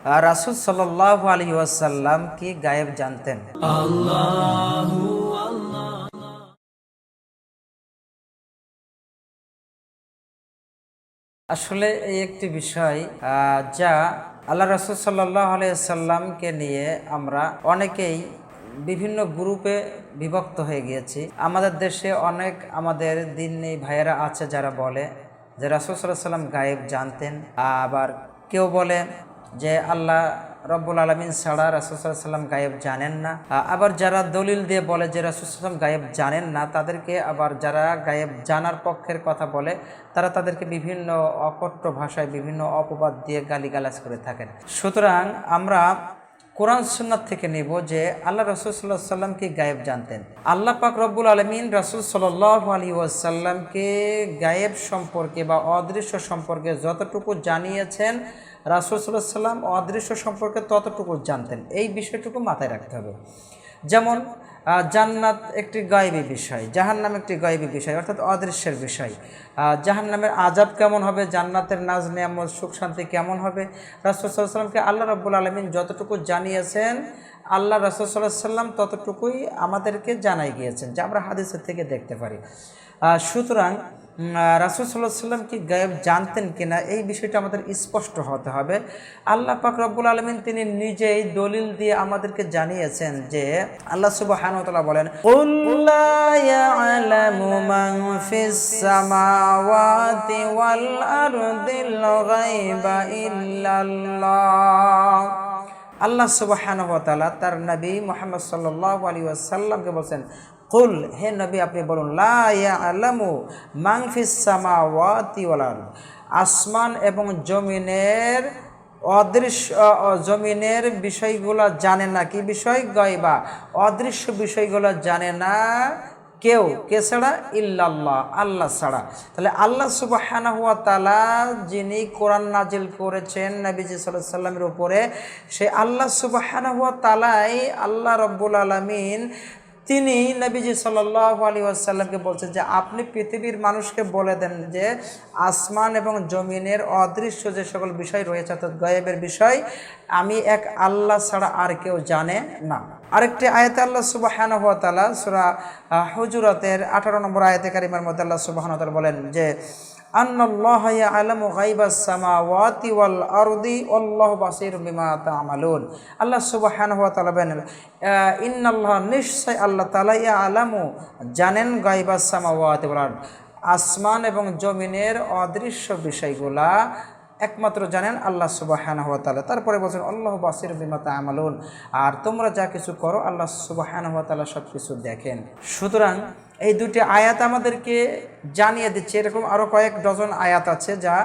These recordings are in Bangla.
রাসূল সাল্লাল্লাহু আলাইহি ওয়াসাল্লাম কি গায়েব জানতেন? আসলে এই একটি বিষয় যা আল্লাহ রাসূল সাল্লাল্লাহু আলাইহি ওয়াসাল্লামকে নিয়ে আমরা অনেকেই বিভিন্ন গ্রুপে বিভক্ত হয়ে গিয়েছি। আমাদের দেশে অনেক আমাদের দ্বীনী ভাইয়েরা আছে যারা বলে যে রাসূল সাল্লাল্লাহু আলাইহি ওয়াসাল্লাম গায়েব জানতেন, আবার কেউ বলে যে আল্লাহ রব্বুল আলামিন ছাড়া রাসূল সাল্লাল্লাহু আলাইহি ওয়াসাল্লাম গায়েব জানেন না। আবার যারা দলিল দিয়ে বলে যে রাসূল সাল্লাল্লাহু আলাইহি ওয়াসাল্লাম গায়েব জানেন না, তাদেরকে আবার যারা গায়েব জানার পক্ষের কথা বলে তারা তাদেরকে বিভিন্ন অকট্য ভাষায় বিভিন্ন অপবাদ দিয়ে গালিগালাজ করে থাকেন। সুতরাং আমরা কোরআন সুন্নাত থেকে নেব যে আল্লাহ রাসূল সাল্লাল্লাহু আলাইহি ওয়াসাল্লাম কি গায়েব জানতেন। আল্লাহ পাক রব্বুল আলামিন রাসূল সাল্লাল্লাহু আলাইহি ওয়াসাল্লামকে গায়েব সম্পর্কে বা অদৃশ্য সম্পর্কে যতটুকু জানিয়েছেন, রাসূল সাল্লাল্লাহু আলাইহি ওয়াসাল্লাম অদৃশ্য সম্পর্কে ততটুকু জানতেন। এই বিষয়টুকু মাথায় রাখতে হবে। যেমন জান্নাত একটি গায়েবী বিষয়, জাহান্নাম একটি গায়েবী বিষয়, অর্থাৎ অদৃশ্যের বিষয়। জাহান্নামের আযাব কেমন হবে, জান্নাতের নাজ নেয়ামত সুখ শান্তি কেমন হবে, রাসূল সাল্লাল্লাহু আলাইহি ওয়াসাল্লামকে আল্লাহ রাব্বুল আলামিন যতটুকু জানিয়েছেন, আল্লাহ রাসূল সাল্লাল্লাহু আলাইহি ওয়াসাল্লাম ততটুকুই আমাদেরকে জানাই গিয়েছেন, যা আমরা হাদিসের থেকে দেখতে পারি। সুতরাং রাসূল সাল্লাল্লাহু আলাইহি ওয়াসাল্লাম কি গায়েব জানতেন কিনা, এই বিষয়টা আমাদের স্পষ্ট হতে হবে। আল্লাহ পাক রব্বুল আলামিন তিনি নিজেই দলিল দিয়ে আমাদেরকে জানিয়েছেন যে আল্লাহ সুবহানাহু ওয়া তাআলা বলেন, কুল লা ইয়ালামু মান ফিস সামাওয়াতি ওয়াল আরদিল গায়বা ইল্লাল্লাহ। আল্লাহ সুবহানাহু ওয়া তাআলা তার নবী মুহাম্মদ সাল্লাল্লাহু আলাইহি ওয়াসাল্লামকে বলেন, কুল, হে নবী আপনি বলুন, লা ইয়ালামু মান ফিস সামাওয়াতি ওয়াল আরদ, আসমান এবং জমিনের অদৃশ্য জমিনের বিষয়গুলো জানে না। কি বিষয়? গায়বা, অদৃশ্য বিষয়গুলো জানে না কেউ, কে ছাড়া? ইল্লাল্লাহ, আল্লাহ ছাড়া। তাহলে আল্লাহ সুবহানাহু ওয়া তাআলা যিনি কোরআন নাজিল করেছেন নবীজি সাল্লাল্লাহু আলাইহি ওয়াসাল্লামের উপরে, সেই আল্লাহ সুবহানাহু ওয়া তাআলাই আল্লাহ রাব্বুল আলামিন তিনি নবীজি সাল্লাল্লাহু আলাইহি ওয়াসাল্লামকে বলছেন যে আপনি পৃথিবীর মানুষকে বলে দেন যে আসমান এবং জমিনের অদৃশ্য যে সকল বিষয় রয়েছে, অর্থাৎ গায়েবের বিষয়, আমি এক আল্লাহ ছাড়া আর কেউ জানে না। আরেকটি আয়াতে আল্লাহ সুবহানাহু ওয়া তাআলা সূরা হুজুরাতের 18 নম্বর আয়াতে কারিমার মধ্যে আল্লাহ সুবহানাহু ওয়া তাআলা বলেন যে আন্নাল্লাহা ইয়ালামু গায়বাস সামাওয়াতি ওয়াল আরদি ওয়াল্লাহু বাসীরুম বিমা তা'মালুন। আল্লাহ সুবহানাহু ওয়া তাআলা বলেন, ইন্নাল্লাহা, নিশ্চয় আল্লাহ তাআলা, ইয়ালামু জানেন, গায়বাস সামাওয়াতি ওয়াল আরদ, আসমান এবং জমিনের অদৃশ্য বিষয়গুলা একমাত্র জানেন আল্লাহ সুবহানাহু ওয়া তাআলা। তারপরে বলেন আল্লাহু বাসীরুম বিমা তা'মালুন, আর তোমরা যা কিছু করো আল্লাহ সুবহানাহু ওয়া তাআলা সব কিছু দেখেন। সুতরাং এই দুটি আয়াত আমাদেরকে জানিয়ে দিচ্ছে, এরকম আরও কয়েক ডজন আয়াত আছে যা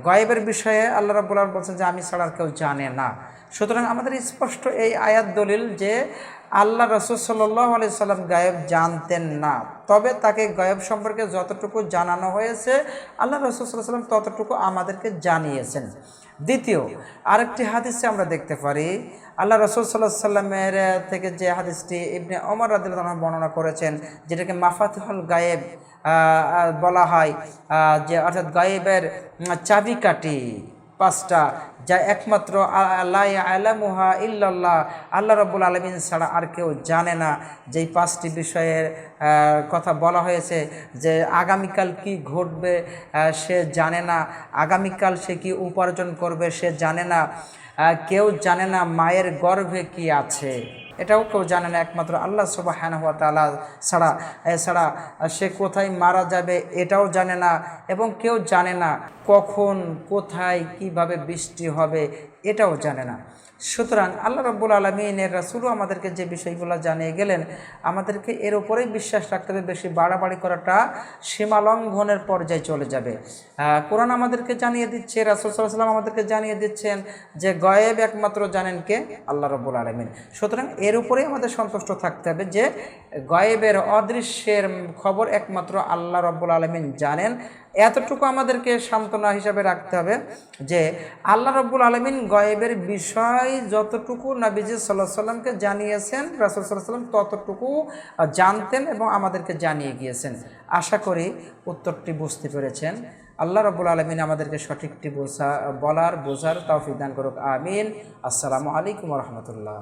গায়েবের বিষয়ে আল্লাহ রাব্বুল আলামিন বলছেন যে আমি ছাড়া আর কেউ জানে না। সুতরাং আমাদের স্পষ্ট এই আয়াত দলিল যে আল্লাহ রাসূল সাল্লাল্লাহু আলাইহি ওয়াসাল্লাম গায়েব জানতেন না, তবে তাকে গায়েব সম্পর্কে যতটুকু জানানো হয়েছে আল্লাহ রাসূল সাল্লাল্লাহু আলাইহি ওয়াসাল্লাম ততটুকু আমাদেরকে জানিয়েছেন। দ্বিতীয় আরেকটি হাদিসে আমরা দেখতে পারি, আল্লাহ রাসূল সাল্লাল্লাহু আলাইহি ওয়াসাল্লামের থেকে যে হাদিসটি ইবনে ওমর রাদিয়াল্লাহু আনহু বর্ণনা করেছেন, যেটাকে মাফাতিহুল গায়েব বলা হয়, যে অর্থাৎ গায়েবের চাবিকাঠি পাঁচটা, যা একমাত্র লা ইয়ালামুহা ইল্লাল্লাহ, আল্লাহ রাব্বুল আলামিন ছাড়া আর কেউ জানে না। যেই পাঁচটি বিষয়ের কথা বলা হয়েছে, যে আগামীকাল কি ঘটবে সে জানে না, আগামীকাল সে কি উপার্জন করবে সে জানে না, কেউ জানে না মায়ের গর্ভে কি আছে, এটাও কেউ জানে না একমাত্র আল্লাহ সুবহানাহু ওয়া তাআলা ছাড়া। এছাড়া সে কোথায় মারা যাবে এটাও জানে না, এবং কেউ জানে না কখন কোথায় কিভাবে বৃষ্টি হবে এটাও জানে না। সুতরাং আল্লাহ রাব্বুল আলামিনের রাসূলও আমাদেরকে যে বিষয়গুলো জানিয়ে গেলেন, আমাদেরকে এর উপরেই বিশ্বাস রাখতে হবে। বেশি বাড়াবাড়ি করাটা সীমালঙ্ঘনের পর্যায়ে চলে যাবে। কোরআন আমাদেরকে জানিয়ে দিচ্ছে, রাসূল সাল্লাল্লাহু আলাইহি ওয়াসাল্লাম আমাদেরকে জানিয়ে দিচ্ছেন যে গায়েব একমাত্র জানেন কে? আল্লাহ রাব্বুল আলামিন। সুতরাং এর উপরেই আমাদের সন্তুষ্ট থাকতে হবে যে গায়েবের অদৃশ্যের খবর একমাত্র আল্লাহ রাব্বুল আলামিন জানেন। এতটুকু আমাদেরকে সান্ত্বনা হিসাবে রাখতে হবে যে আল্লাহ রাব্বুল আলামিন গায়েবের বিষয় যতটুকু নবীজি সাল্লাল্লাহু আলাইহি ওয়াসাল্লামকে জানিয়েছেন, রাসূল সাল্লাল্লাহু আলাইহি ওয়াসাল্লাম ততটুকু জানতেন এবং আমাদেরকে জানিয়ে গিয়েছেন। আশা করি উত্তরটি বুঝতে পেরেছেন। আল্লাহ রাব্বুল আলামিন আমাদেরকে সঠিকটি বলার বোঝার তৌফিক দান করুক। আমিন। আসসালামু আলাইকুম ওয়া রাহমাতুল্লাহ।